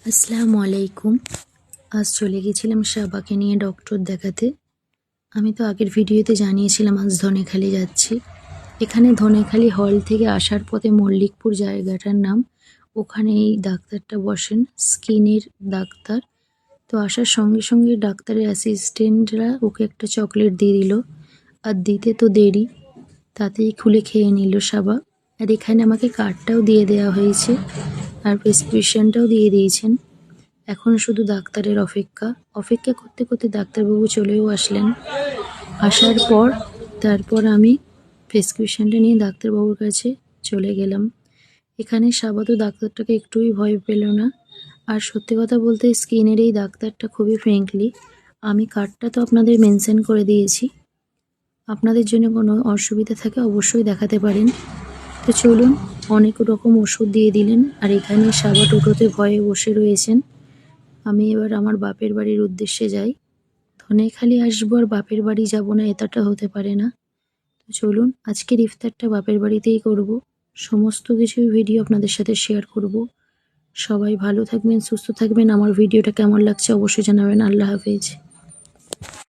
আসসালামু আলাইকুম। আজ চলে গেছিলাম শাবাকে নিয়ে ডক্টর দেখাতে। আমি তো আগের ভিডিওতে জানিয়েছিলাম আজ ধনেখালি যাচ্ছি। এখানে ধনেখালি হল থেকে আসার পথে মল্লিকপুর জায়গাটার নাম। ওখানে এই ডাক্তারটা বসেন, স্কিনের ডাক্তার। তো আসার সঙ্গে সঙ্গে ডাক্তারের অ্যাসিস্ট্যান্টরা ওকে একটা চকলেট দিয়ে দিল। আর দিতে তো দেরি, তাতেই খুলে খেয়ে নিল শাবা। আর এখানে আমাকে কার্ডটাও দিয়ে দেওয়া হয়েছে, আর প্রেসক্রিপশনটাও দিয়ে দিয়েছেন। এখন শুধু ডাক্তারের অপেক্ষা। অপেক্ষা করতে করতে ডাক্তারবাবু চলেও আসলেন। আসার পর তারপর আমি প্রেসক্রিপশনটা নিয়ে ডাক্তারবাবুর কাছে চলে গেলাম। এখানে সাবাতো ডাক্তারটাকে একটুই ভয় পেল না। আর সত্যি কথা বলতে স্কিনের এই ডাক্তারটা খুবই ফ্রেন্ডলি। আমি কার্ডটা তো আপনাদের মেনশন করে দিয়েছি, আপনাদের জন্য কোনো অসুবিধা থাকে অবশ্যই দেখাতে পারেন। তো চলুন, অনেক রকম ওষুধ দিয়ে দিলেন। আর এখানে সাবা টোটোতে ভয়ে বসে রয়েছেন। আমি এবার আমার বাপের বাড়ির উদ্দেশ্যে যাই। ধনেখালি আসবো আর বাপের বাড়ি যাব না, এটাটা হতে পারে না। তো চলুন, আজকের ইফতারটা বাপের বাড়িতেই করব। সমস্ত কিছু ভিডিও আপনাদের সাথে শেয়ার করব। সবাই ভালো থাকবেন, সুস্থ থাকবেন। আমার ভিডিওটা কেমন লাগছে অবশ্যই জানাবেন। আল্লাহ হাফেজ।